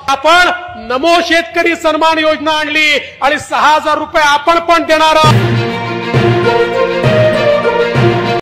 आपण नमो शेतकरी सन्मान योजना आणली आणि 6000 रुपये आपण पण देणार आहोत।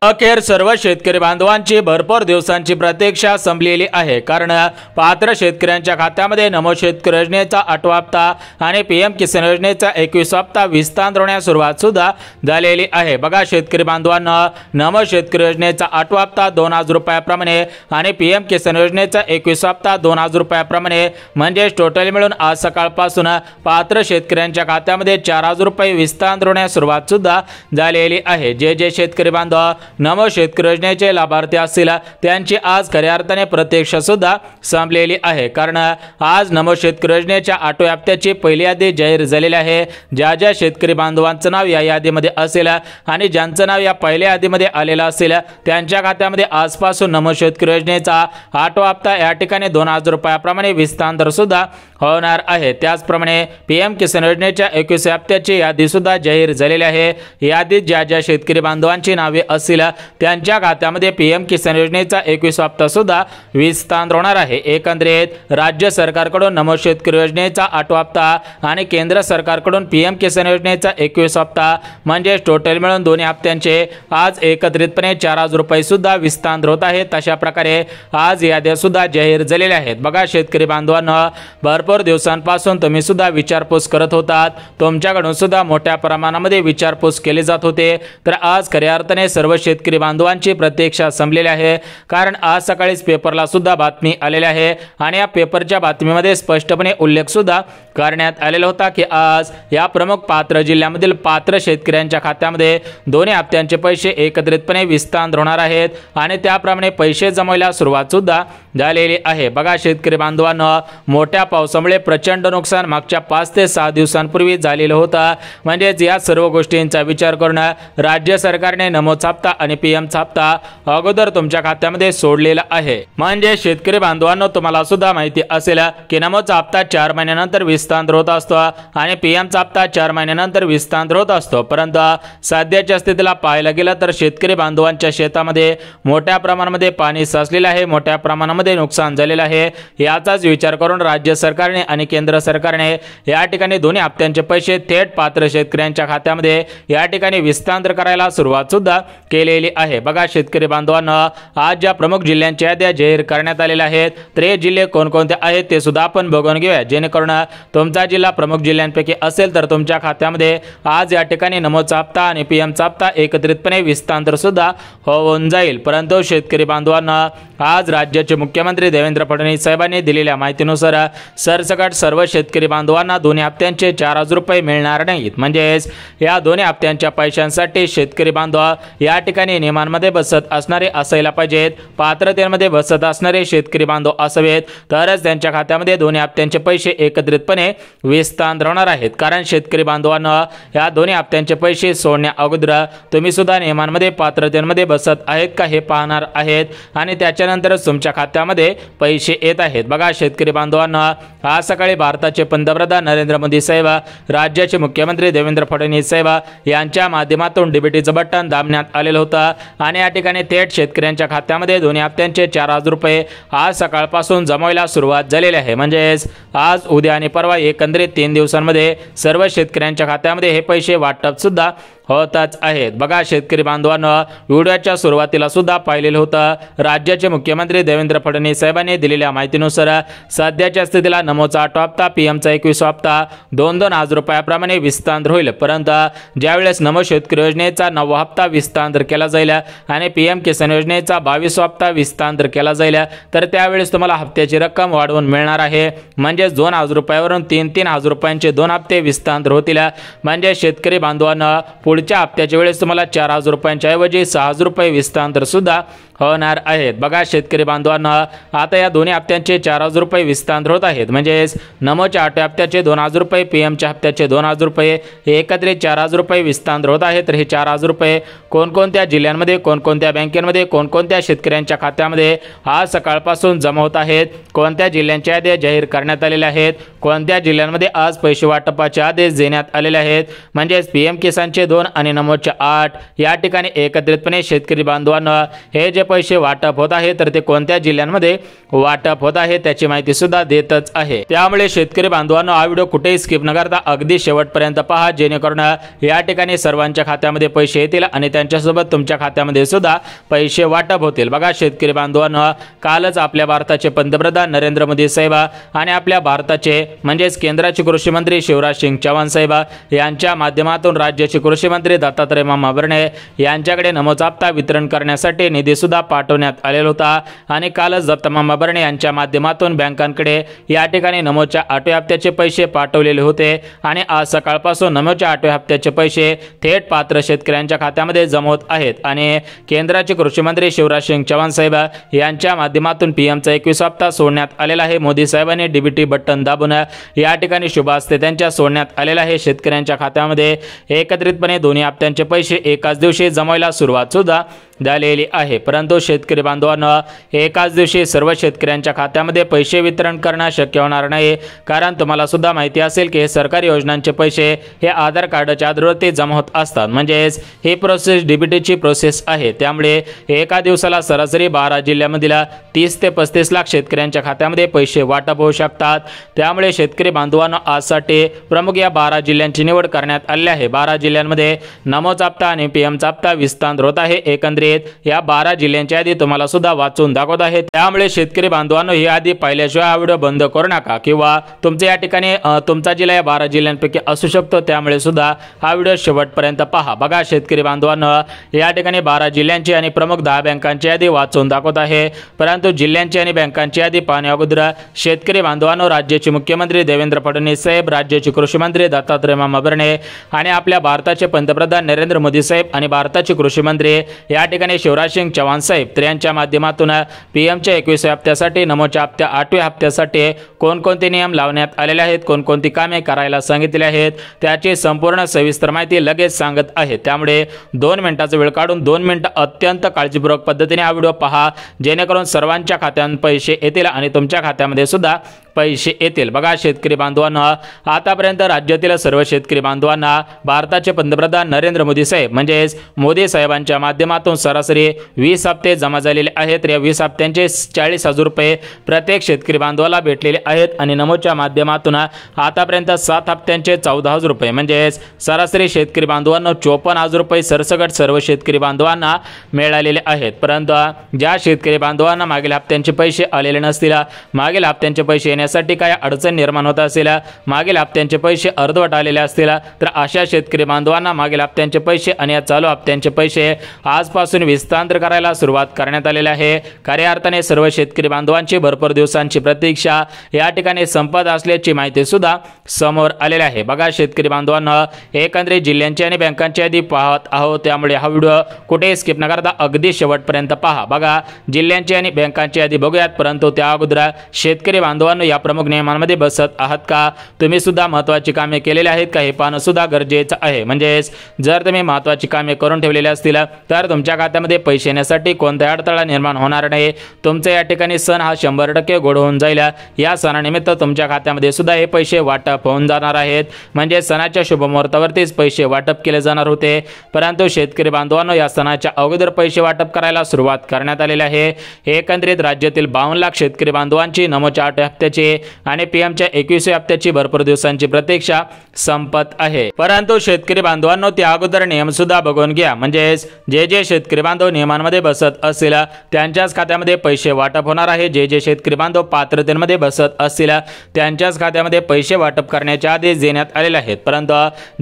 अखेर सर्व शेतकरी बांधवांची भरपूर दिवसांची प्रतीक्षा संपलेली आहे, कारण पात्र शेतकऱ्यांच्या खात्यामध्ये नमो शेतकरी योजनेचा 8वा हप्ता आणि पीएम किसान योजनेचा 21वा हप्ता विस्तारण्यास सुरुवात सुद्धा झालेली आहे। बघा शेतकरी बांधवांना, नमो शेतकरी योजनेचा 8वा हप्ता 2000 रुपयाप्रमाणे आणि पीएम किसान योजनेचा 21वा हप्ता 2000 रुपयाप्रमाणे, म्हणजे टोटल मिळून आज सकाळपासून पात्र शेतकऱ्यांच्या खात्यामध्ये 4000 रुपये विस्तारण्यास सुरुवात सुद्धा झालेली आहे। जे शेतकरी बांधव नमो शेतकरी योजनेचे लाभार्थी असतील त्यांची आज खऱ्या अर्थाने प्रतीक्षा सुद्धा संपलेली आहे, कारण आज नमो शेतकरी योजनेच्या 8व्या हप्त्याची पहिली यादी जाहीर झालेली आहे। ज्या शेतकरी बांधवांचं नाव या यादीमध्ये असेल आणि ज्यांचं नाव या पहिल्या यादीमध्ये आलेलं असेल त्यांच्या खात्यामध्ये आजपासून नमो शेतकरी योजनेचा 8वा हप्ता या ठिकाणी 2000 रुपयाप्रमाणे विस्तार सुद्धा होणार आहे। त्याचप्रमाणे पीएम किसान योजनेच्या 21व्या हप्त्याची यादी सुद्धा जाहीर झालेली आहे। यादीत ज्या शेतकरी बांधवांची नावे असतील त्यांच्या खात्यामध्ये पीएम किसान योजनेचा 21वा हप्ता सुद्धा विस्तार होणार आहे। एकंदरीत राज्य सरकारकडून नमो शेतकरी योजनेचा 8वा हप्ता आणि केंद्र सरकारकडून पीएम किसान योजनेचा 21वा हप्ता, म्हणजे टोटल मिळून दोन्ही हप्त्यांचे आज एकत्रितपणे 4000 रुपये सुद्धा विस्तार होत आहेत। तशा प्रकारे आज याद्या सुद्धा जाहीर झालेल्या आहेत। बघा शेतकरी बांधवांना, भरपूर दिवसांपासून तुम्ही सुद्धा विचारपूस करत होतात, तुमच्याकडून सुद्धा मोठ्या प्रमाणामध्ये विचारपूस केली जात होते, तर आज खऱ्या अर्थाने सर्व शेतकरी बांधवांची प्रतीक्षा संपलेली आहे, कारण आज सकाळीच पेपरला सुद्धा बातमी आलेली आहे आणि या पेपरच्या बातमीमध्ये स्पष्टपणे उल्लेख सुद्धा करण्यात आलेला होता की आज या प्रमुख पात्र जिल्ह्यामधील पात्र शेतकऱ्यांच्या खात्यामध्ये दोन्ही हप्त्यांचे पैसे एकत्रितपणे विस्तार होणार आहेत आणि त्याप्रमाणे पैसे जमवायला सुरुवात सुद्धा झालेली आहे। बघा शेतकरी बांधवांना, मोठ्या पावसामुळे प्रचंड नुकसान मागच्या 5 ते 6 दिवसांपूर्वी झालेलं होतं, म्हणजेच या सर्व गोष्टींचा विचार करून राज्य सरकारने नमोचा हप्ता आणि पीएमचा हप्ता अगोदर तुमच्या खात्यामध्ये सोडलेला आहे। म्हणजे शेतकरी बांधवांनो, तुम्हाला सुद्धा माहिती असेल की नमोचा हप्ता 4 महिन्यानंतर विस्तार होत असतो आणि पीएमचा हप्ता 4 महिन्यानंतर विस्तार होत असतो, परंतु सध्याच्या स्थितीला पाहायला गेलं तर शेतकरी बांधवांच्या शेतामध्ये मोठ्या प्रमाणामध्ये पाणी साचलेलं आहे, मोठ्या प्रमाणामध्ये नुकसान झालेलं आहे। याचाच विचार करून राज्य सरकारने आणि केंद्र सरकारने या ठिकाणी दोन्ही हप्त्यांचे पैसे थेट पात्र शेतकऱ्यांच्या खात्यामध्ये या ठिकाणी विस्तार करायला सुरुवात सुद्धा केलेली आहे। बघा शेतकरी बांधवांना, आज ज्या प्रमुख जिल्ह्यांच्या याद्या जाहीर करण्यात आलेल्या आहेत, तर हे जिल्हे कोणकोणते आहेत ते सुद्धा आपण बघून घेऊया, जेणेकरून तुमचा जिल्हा प्रमुख जिल्ह्यांपैकी असेल तर तुमच्या खात्यामध्ये आज या ठिकाणी नमोचा हप्ता आणि पीएमचा हप्ता एकत्रितपणे विस्तार सुद्धा होऊन जाईल। परंतु शेतकरी बांधवांना, आज राज्याचे मुख्यमंत्री देवेंद्र फडणवीस साहेबांनी दिलेल्या माहितीनुसार सरसकट सर्व शेतकरी बांधवांना दोन्ही हप्त्यांचे 4000 रुपये मिळणार नाहीत, म्हणजेच या दोन्ही हप्त्यांच्या पैशांसाठी शेतकरी बांधव या ठिकाणी नियमांमध्ये बसत असणारे असायला पाहिजेत, पात्रतेमध्ये बसत असणारे शेतकरी बांधव असावेत, तरच त्यांच्या खात्यामध्ये दोन्ही हप्त्यांचे पैसे एकत्रितपणे विस्तार होणार आहेत। कारण शेतकरी बांधवांना, या दोन्ही हप्त्यांचे पैसे सोडण्या अगोदर तुम्ही सुद्धा नियमांमध्ये पात्रतेमध्ये बसत आहेत का हे पाहणार आहेत आणि त्याच्यानंतरच तुमच्या खात्यामध्ये पैसे येत आहेत। बघा शेतकरी बांधवांना, आज सकाळी भारताचे पंतप्रधान नरेंद्र मोदी साहेब, राज्याचे मुख्यमंत्री देवेंद्र फडणवीस साहेब यांच्या माध्यमातून डीबीटीचं बटन दाबण्यात आलेलं होतं आणि या ठिकाणी थेट शेतकऱ्यांच्या खात्यामध्ये दोन्ही हप्त्यांचे 4000 रुपये आज सकाळपासून जमवायला सुरुवात झालेली आहे। म्हणजेच आज, उद्या आणि परवा एकंदरीत 3 दिवसांमध्ये सर्व शेतकऱ्यांच्या खात्यामध्ये हे पैसे वाटप सुद्धा होतच आहेत। बघा शेतकरी बांधवांनो, व्हिडिओच्या सुरुवातीला सुद्धा पाहिलेलं होतं, राज्याचे मुख्यमंत्री देवेंद्र फडणवीस साहेबांनी दिलेल्या माहितीनुसार सध्याच्या स्थितीला नमोचा 8वा हप्ता, पीएमचा 21वा हप्ता 2,000 रुपयाप्रमाणे विस्तार होईल, परंतु ज्यावेळेस नमो शेतकरी योजनेचा 9वा हप्ता विस्तार केला जाईल आणि पीएम किसान योजनेचा 22वा हप्ता विस्तार केला जाईल, तर त्यावेळेस तुम्हाला हप्त्याची रक्कम वाढवून मिळणार आहे। म्हणजे 2,000 रुपयावरून 3,000 रुपयांचे 2 हप्ते विस्तार होतील। म्हणजे शेतकरी बांधवांना, पुढच्या हप्त्याच्या वेळेस तुम्हाला 4000 रुपयांच्या ऐवजी 6000 रुपये विस्तार सुद्धा होणार आहेत। बघा शेतकरी बांधवांना, आता या दोन्ही हप्त्यांचे 4000 रुपये विस्तार होत आहेत, म्हणजेच नमोच्या 8व्या हप्त्याचे 2000 रुपये, पीएमच्या हप्त्याचे 2000 रुपये, एकत्रित 4000 रुपये विस्तार होत आहेत। तर हे 4000 रुपये कोणकोणत्या जिल्ह्यांमध्ये, कोणकोणत्या बँकेमध्ये, कोणकोणत्या शेतकऱ्यांच्या खात्यामध्ये आज सकाळपासून जमा होत आहेत, कोणत्या जिल्ह्यांच्या याद्या जाहीर करण्यात आलेल्या आहेत, कोणत्या जिल्ह्यांमध्ये आज पैसे वाटपाचे आदेश देण्यात आलेले आहेत, म्हणजेच पीएम किसानचे 2 आणि नमोच्या 8 या ठिकाणी एकत्रितपणे शेतकरी बांधवांना हे जे पैसे वाटप होत आहे तर ते कोणत्या जिल्ह्यांमध्ये वाटप होत आहे त्याची माहिती सुद्धा देतच आहे। त्यामुळे शेतकरी बांधवांनो हा व्हिडिओ कुठेही स्किप न करता अगदी शेवटपर्यंत पहा, जेणेकरून या ठिकाणी सर्वांच्या खात्यामध्ये पैसे येतील आणि त्यांच्यासोबत तुमच्या खात्यामध्ये सुद्धा पैसे वाटप होतील। बघा शेतकरी बांधवांनो, कालच आपल्या भारताचे पंतप्रधान नरेंद्र मोदी साहेब आणि आपल्या भारताचे म्हणजेच केंद्राचे कृषी मंत्री शिवराज सिंग चौहान साहेब यांच्या माध्यमातून राज्याचे कृषी मंत्री दत्तात्रय मामा भरणे यांच्याकडे नमोचा हप्ता वितरण करण्यासाठी निधी सुद्धा पाठवण्यात आलेला होता आणि कालच दत्ता मामा भरणे यांच्या माध्यमातून बँकांकडे या ठिकाणी नमोच्या 8व्या हप्त्याचे पैसे पाठवलेले होते आणि आज सकाळपासून नमोच्या 8व्या हप्त्याचे पैसे थेट पात्र शेतकऱ्यांच्या खात्यामध्ये जमा होत आहेत आणि केंद्राचे कृषी मंत्री शिवराज सिंग चौहान साहेब यांच्या माध्यमातून पीएमचा 21 हप्ता सोडण्यात आलेला आहे। मोदी साहेबांनी डीबीटी बटन दाबून या ठिकाणी शुभ हस्ते त्यांच्या सोडण्यात आलेला आहे। शेतकऱ्यांच्या खात्यामध्ये एकत्रितपणे दोन्ही हप्त्यांचे पैसे एकाच दिवशी जमायला सुरुवात सुद्धा झालेली आहे। परंतु शेतकरी बांधवांनो, एकाच दिवशी सर्व शेतकऱ्यांच्या खात्यामध्ये पैसे वितरण करणं शक्य होणार नाही, कारण तुम्हाला सुद्धा माहिती असेल की सरकारी योजनांचे पैसे हे आधार कार्डच्या आधारावरती जमा होत असतात, म्हणजेच ही प्रोसेस डीबीटीची प्रोसेस आहे। त्यामुळे एका दिवसाला सरासरी 12 जिल्ह्यांमधील 30 ते 35 लाख शेतकऱ्यांच्या खात्यामध्ये पैसे वाटप होऊ शकतात। त्यामुळे शेतकरी बांधवांनो, आजसाठी प्रमुख या 12 जिल्ह्यांची निवड करण्यात आली आहे। 12 जिल्ह्यांमध्ये नमोचा हप्ता आणि पीएमचा हप्ता विस्तार होत आहे। एकंदरीत या 12 जिल्ह्यांची यादी तुम्हाला सुद्धा वाचून दाखवत आहे। त्यामुळे शेतकरी बांधवांनो, ही यादी पाहिल्याशिवाय हा व्हिडिओ बंद करू नका, किंवा तुमच्या या ठिकाणी तुमचा जिल्हा या 12 जिल्ह्यांपैकी असू शकतो, त्यामुळे सुद्धा हा व्हिडिओ शेवटपर्यंत पहा। बघा शेतकरी बांधवांनो, या ठिकाणी 12 जिल्ह्यांची आणि प्रमुख 10 बँकांची यादी वाचून दाखवत आहे। परंतु जिल्ह्यांची आणि बँकांची यादी पाहण्या अगोदर शेतकरी बांधवांनो, राज्याचे मुख्यमंत्री देवेंद्र फडणवीस साहेब, राज्याचे कृषी मंत्री दत्तात्रय मामा भरणे आणि आपल्या भारताचे पंतप्रधान नरेंद्र मोदी साहेब आणि भारताचे कृषी मंत्री या ठिकाणी शिवराज सिंग चौहान साहेब यांच्या माध्यमातून पीएमच्या 21व्या हप्त्यासाठी नमोच्या हप्त्या 8व्या हप्त्यासाठी कोणकोणते नियम लावण्यात आलेले आहेत, कोणकोणती कामे करायला सांगितले आहेत, त्याची संपूर्ण सविस्तर माहिती लगेच सांगत आहे। त्यामुळे 2 मिनिटाचा वेळ काढून 2 मिनिटं अत्यंत काळजीपूर्वक पद्धतीने हा व्हिडिओ पहा, जेणेकरून सर्वांच्या खात्यात पैसे येतील आणि तुमच्या खात्यामध्ये सुद्धा पैसे येतील। बघा शेतकरी बांधवांनो, आतापर्यंत राज्यातील सर्व शेतकरी बांधवांना भारताचे पंतप्रधान नरेंद्र मोदी साहेब म्हणजेच मोदी साहेबांच्या माध्यमातून सरासरी 20 हप्ते जमा झालेले आहेत। या 20 हप्त्यांचे 40,000 रुपये प्रत्येक शेतकरी बांधवाला भेटलेले आहेत आणि नमोच्या माध्यमातून आतापर्यंत 7 हप्त्यांचे 14,000 रुपये म्हणजेच सरासरी शेतकरी बांधवांना 54,000 रुपये सरसकट सर्व शेतकरी बांधवांना मिळालेले आहेत। परंतु ज्या शेतकरी बांधवांना मागील हप्त्यांचे पैसे आलेले नसतील, मागील हप्त्यांचे पैसे येण्यासाठी काय अडचण निर्माण होत असेल, मागील हप्त्यांचे पैसे अर्धवट आलेले असतील, तर अशा शेतकरी बांधवांना मागील हप्त्यांचे पैसे आणि चालू हप्त्यांचे पैसे आजपासून विस्तार करायला सुरुवात करण्यात आलेली आहे। खऱ्या अर्थाने सर्व शेतकरी बांधवांची भरपूर दिवसांची प्रतीक्षा या ठिकाणी संपत असल्याची माहिती सुद्धा समोर आलेली आहे। बघा शेतकरी बांधवांनो, एकंदरीत जिल्ह्यांची आणि बँकांची यादी पाहत आहोत, त्यामुळे हा व्हिडिओ कुठे स्किप न करता अगदी शेवटपर्यंत पहा। बघा जिल्ह्यांची आणि बँकांची यादी बघूयात, परंतु त्या अगोदर शेतकरी बांधवांनो, या प्रमुख नियमांमध्ये बसत आहात का, तुम्ही सुद्धा महत्त्वाची कामे केलेली आहेत का, हे पाहणं सुद्धा गरजेचं आहे। म्हणजेच जर तुम्ही महत्त्वाची कामे करून ठेवलेली असतील तर तुमच्या खात्यामध्ये पैसे येण्यासाठी कोणताही अडथळा निर्माण होणार नाही। तुमचा या ठिकाणी सण हा 100% गोड होऊन जाईल। या सणानिमित्त तुमच्या खात्यामध्ये सुद्धा हे पैसे वाटप होऊन जाणार आहेत, म्हणजे सणाच्या शुभ मुहूर्तावरतीच पैसे वाटप केले जाणार होते, परंतु शेतकरी बांधवांनो, या सणाच्या अगोदर पैसे वाटप करायला सुरुवात करण्यात आलेली आहे। एकंदरीत राज्यातील 52 लाख शेतकरी बांधवांची नमोच्या 8 हप्त्याची आणि पीएमच्या 21व्या हप्त्याची भरपूर दिवसांची प्रतीक्षा संपत आहे। परंतु शेतकरी बांधवांनो, त्या अगोदर नियम सुद्धा बघून घ्या, म्हणजेच जे शेतकरी बांधव नियमांमध्ये बसत असतील त्यांच्याच खात्यामध्ये पैसे वाटप होणार आहे। जे शेतकरी बांधव पात्रतेमध्ये बसत असतील त्यांच्याच खात्यामध्ये पैसे वाटप करण्याचे आदेश देण्यात आलेले आहेत। परंतु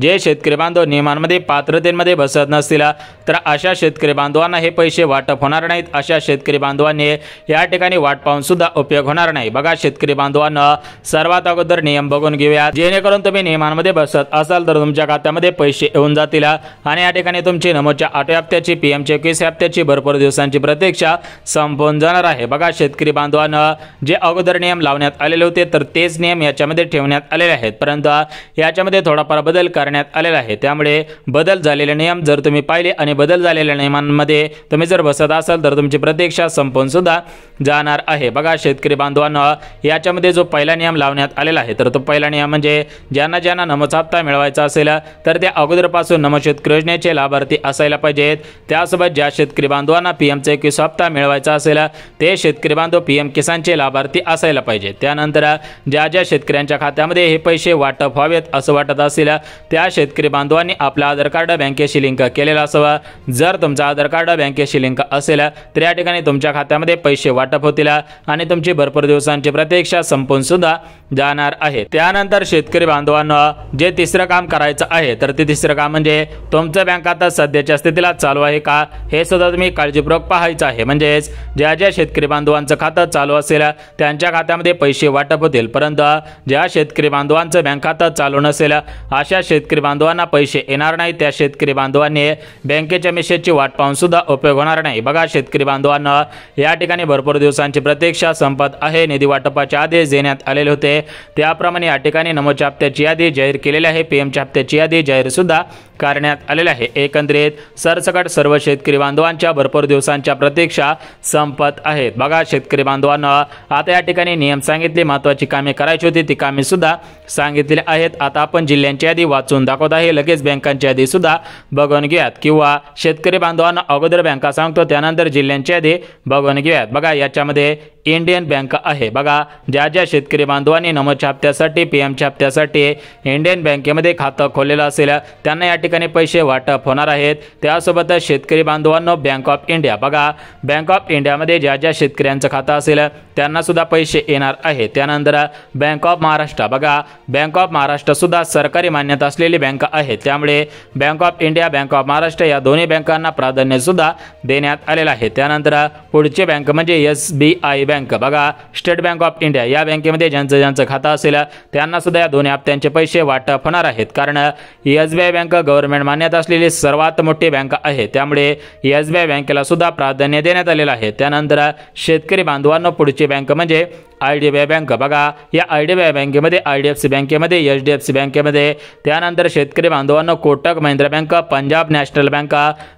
जे शेतकरी बांधव नियमांमध्ये पात्रतेमध्ये बसत नसतील तर अशा शेतकरी बांधवांना हे पैसे वाटप होणार नाहीत। अशा शेतकरी बांधवांनी या ठिकाणी वाट पाहून सुद्धा उपयोग होणार नाही। बघा शेतकरी बांधवांना, सर्वात अगोदर नियम बघून घेऊया, जेणेकरून तुम्ही नियमांमध्ये बसत असाल तर तुमच्या खात्यामध्ये पैसे येऊन जातील आणि या ठिकाणी तुमची नमोच्या 8व्या हप्त्याची पीएमच्या 21व्या हप्त्याची भरपूर दिवसांची प्रतीक्षा संपून जाणार आहे। बघा शेतकरी बांधवांना, जे अगोदर नियम लावण्यात आलेले होते तर तेच नियम याच्यामध्ये ठेवण्यात आलेले आहेत, परंतु याच्यामध्ये थोडाफार बदल करण्यात आलेला आहे। त्यामुळे बदल झालेले नियम जर तुम्ही पाहिले आणि बदल झालेल्या नियमांमध्ये तुम्ही जर बसत असाल तर तुमची प्रतीक्षा संपून सुद्धा जाणार आहे। बघा शेतकरी बांधवांना, याच्यामध्ये याच्यामध्ये जो पहिला नियम लावण्यात आलेला आहे तर तो पहिला नियम म्हणजे ज्यांना ज्यांना नमोचा हप्ता मिळवायचा असेल तर ते अगोदरपासून नमो शेतकरी योजनेचे लाभार्थी असायला पाहिजेत। त्यासोबत ज्या शेतकरी बांधवांना पीएमचा 21 हप्ता मिळवायचा असेल ते शेतकरी बांधव पीएम किसानचे लाभार्थी असायला पाहिजेत। त्यानंतर ज्या ज्या शेतकऱ्यांच्या खात्यामध्ये हे पैसे वाटप व्हावेत असं वाटत असेल त्या शेतकरी बांधवांनी आपलं आधार कार्ड बँकेशी लिंक केलेलं असावं। जर तुमचं आधार कार्ड बँकेशी लिंक असेल तर या ठिकाणी तुमच्या खात्यामध्ये पैसे वाटप होतील आणि तुमची भरपूर दिवसांची प्रतीक्षा संपून सुद्धा जाणार आहे। त्यानंतर शेतकरी बांधवांना जे तिसरं काम करायचं आहे तर ते तिसरं काम म्हणजे तुमचं बँक खाता सध्याच्या स्थितीला चालू आहे का हे सुद्धा तुम्ही काळजीपूर्वक पाहायचं आहे। म्हणजेच ज्या ज्या शेतकरी बांधवांचं खातं चालू असेल त्यांच्या खात्यामध्ये पैसे वाटप होतील, परंतु ज्या शेतकरी बांधवांचं बँक खातं चालू नसेल अशा शेतकरी बांधवांना पैसे येणार नाही। त्या शेतकरी बांधवांनी बँकेच्या मेसेजची वाट पाहून सुद्धा उपयोग होणार नाही। बघा शेतकरी बांधवांना या ठिकाणी भरपूर दिवसांची प्रतीक्षा संपत आहे। निधी वाटपाचे आदेश देण्यात आलेले होते त्याप्रमाणे या ठिकाणी नमोच्या हप्त्याची यादी जाहीर केलेली आहे, पीएमच्या हप्त्याची यादी जाहीर सुद्धा करण्यात आलेले आहे। एकंदरीत सरसकट सर्व शेतकरी बांधवांच्या भरपूर दिवसांच्या प्रतीक्षा संपत आहेत। बघा शेतकरी बांधवांना आता या ठिकाणी नियम सांगितले, महत्त्वाची कामे करायची होती ती कामे सुद्धा सांगितलेली आहेत। आता आपण जिल्ह्यांची यादी वाचून दाखवत आहे, लगेच बँकांची यादी सुद्धा बघून घेऊयात किंवा शेतकरी बांधवांना अगोदर बँका सांगतो त्यानंतर जिल्ह्यांची यादी बघून घेऊयात। बघा याच्यामध्ये इंडियन बँक आहे। बघा ज्या ज्या शेतकरी बांधवांनी नमोच्या हप्त्यासाठी पीएमच्या हप्त्यासाठी इंडियन बँकेमध्ये खातं खोललेलं असेल त्यांना या ठिकाणी पैसे वाटप होणार आहेत। त्यासोबतच शेतकरी बांधवांनो बँक ऑफ इंडिया, बघा बँक ऑफ इंडियामध्ये ज्या ज्या शेतकऱ्यांचं खातं असेल त्यांना सुद्धा पैसे येणार आहेत। त्यानंतर बँक ऑफ महाराष्ट्र, बघा बँक ऑफ महाराष्ट्र सुद्धा सरकारी मान्यता असलेली बँक आहे, त्यामुळे bank of India bank of Maharashtra या दोन्ही बँकांना प्राधान्य सुद्धा देण्यात आलेलं आहे। त्यानंतर पुढची बँक म्हणजे SBI बँक, बघा स्टेट बँक ऑफ इंडिया या बँकेमध्ये ज्यांचं खातं असेल त्यांना सुद्धा या दोन्ही हप्त्यांचे पैसे वाटप होणार आहेत, कारण SBI बँक गव्हर्नमेंट मान्यता असलेली सर्वात मोठी बँक आहे, त्यामुळे SBI बँकेला सुद्धा प्राधान्य देण्यात आलेलं आहे। त्यानंतर शेतकरी बांधवांना पुढची बँक म्हणजे IDBI बँक, बघा या IDBI बँकेमध्ये IDFC बँकेमध्ये HDFC बँकेमध्ये त्यानंतर शेतकरी बांधवांना Kotak Mahindra bank, Punjab national bank,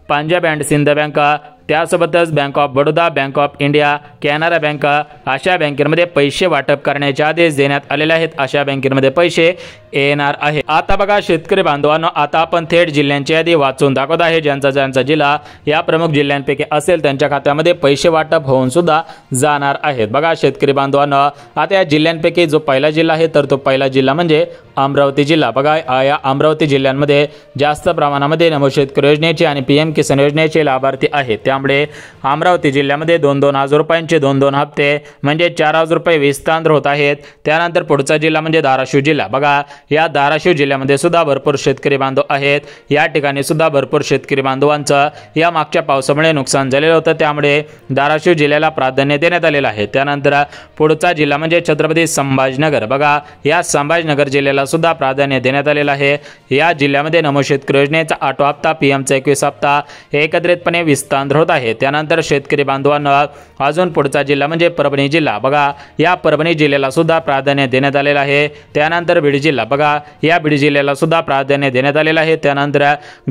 Punjab and Sind bank, त्यासोबतच bank of Baroda, bank of India, Canara bank अशा बँकेमध्ये पैसे वाटप करण्याचे आदेश देण्यात आलेले आहेत। अशा बँकेमध्ये पैसे येणार आहे। आता बघा शेतकरी बांधवांनो आता आपण थेट जिल्ह्यांची यादी वाचून दाखवत आहे। ज्यांचा जिल्हा या प्रमुख जिल्ह्यांपैकी असेल त्यांच्या खात्यामध्ये पैसे वाटप होऊन सुद्धा जाणार आहेत। बघा शेतकरी बांधवांनो आता या जिल्ह्यांपैकी जो पहिला जिल्हा आहे तर तो पहिला जिल्हा म्हणजे अमरावती जिल्हा। बघा या अमरावती जिल्ह्यांमध्ये जास्त प्रमाणामध्ये नमो शेतकरी योजनेचे आणि पीएम किसान योजनेचे लाभार्थी आहेत, त्यामुळे अमरावती जिल्ह्यामध्ये 2,000 रुपयांचे 2 हप्ते म्हणजे 4,000 रुपये विस्तार होत आहेत। त्यानंतर पुढचा जिल्हा म्हणजे धाराशिव जिल्हा, बघा या धाराशिव जिल्ह्यामध्ये सुद्धा भरपूर शेतकरी बांधव आहेत। या ठिकाणी सुद्धा भरपूर शेतकरी बांधवांचं या मागच्या पावसामुळे नुकसान झालेलं होतं, त्यामुळे धाराशिव जिल्ह्याला प्राधान्य देण्यात आलेलं आहे। त्यानंतर पुढचा जिल्हा म्हणजे छत्रपती संभाजीनगर, बघा या संभाजीनगर जिल्ह्याला सुद्धा प्राधान्य देण्यात आलेलं आहे। या जिल्ह्यामध्ये नमो शेतकरी योजनेचा 8वा हप्ता, पीएमचा 21 हप्ता एकत्रितपणे विस्तार होत आहे। त्यानंतर शेतकरी बांधवांना अजून पुढचा जिल्हा म्हणजे परभणी जिल्हा, बघा या परभणी जिल्ह्याला सुद्धा प्राधान्य देण्यात आलेलं आहे। त्यानंतर बीड जिल्हा, बघा या बीड जिल्ह्याला सुद्धा प्राधान्य देण्यात आलेलं आहे। त्यानंतर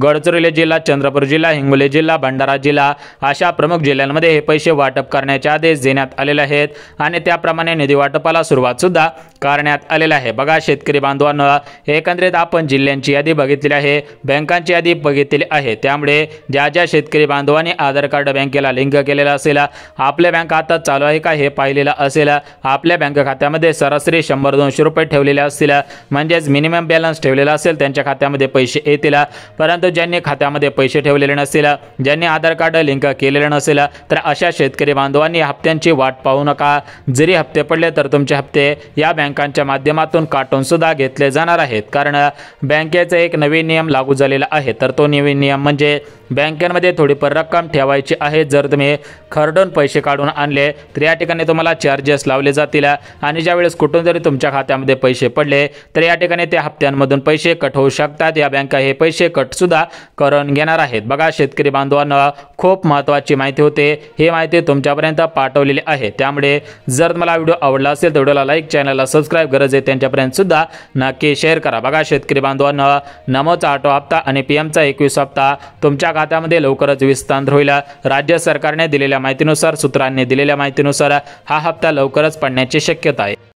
गडचिरोली जिल्हा, चंद्रपूर जिल्हा, हिंगोली जिल्हा, भंडारा जिल्हा अशा प्रमुख जिल्ह्यांमध्ये हे पैसे वाटप करण्याचे आदेश देण्यात आलेले आहेत आणि त्याप्रमाणे निधी वाटपाला सुरुवात सुद्धा करण्यात आलेला आहे। बघा शेतकरी बांधवांना एकंदरीत आपण जिल्ह्यांची यादी बघितलेली आहे, बँकांची यादी बघितलेली आहे, त्यामुळे ज्या ज्या शेतकरी बांधवांनी आधार कार्ड बँकेला लिंक केलेला असेल, आपल्या बँक खात्यात चालू आहे का हे पाहिलेलं असेल, आपल्या बँक खात्यामध्ये सरासरी 100-200 रुपये ठेवलेले असतील म्हणजेच मिनिमम बॅलन्स ठेवलेला असेल त्यांच्या खात्यामध्ये पैसे येतील। परंतु ज्यांनी खात्यामध्ये पैसे ठेवलेले नसतील, ज्यांनी आधार कार्ड लिंक केलेले नसेल तर अशा शेतकरी बांधवांनी हप्त्यांची वाट पाहू नका। जरी हप्ते पडले तर तुमचे हप्ते या बँकांच्या माध्यमातून काटून सुद्धा घेतले जाणार आहेत, कारण बँकेचा एक नवीन नियम लागू झालेला आहे। तर तो नवीन नियम म्हणजे बँकेमध्ये थोडीफार रक्कम ठेवायची आहे। जर तुम्ही खरडून पैसे काढून आणले तर या ठिकाणी तुम्हाला चार्जेस लावले जातील आणि ज्यावेळेस कुठून जरी तुमच्या खात्यामध्ये पैसे पडले तर या ठिकाणी त्या हप्त्यांमधून पैसे कट होऊ शकतात। या बँका हे पैसे कट सुद्धा करून घेणार आहेत। बघा शेतकरी बांधवांना खूप महत्त्वाची माहिती होते, ही माहिती तुमच्यापर्यंत पाठवलेली आहे, त्यामुळे जर तुम्हाला व्हिडिओ आवडला असेल तर व्हिडिओला लाईक, चॅनलला सबस्क्राईब गरज आहे त्यांच्यापर्यंत सुद्धा नक्की शेअर करा। बघा शेतकरी बांधवांना नमोचा 8वा हप्ता आणि पीएमचा 21 हप्ता तुमच्या खात्यामध्ये लवकरच विस्तार होईल। राज्य सरकारने दिलेल्या माहितीनुसार, सूत्रांनी दिलेल्या माहितीनुसार हा हप्ता लवकरच पडण्याची शक्यता आहे।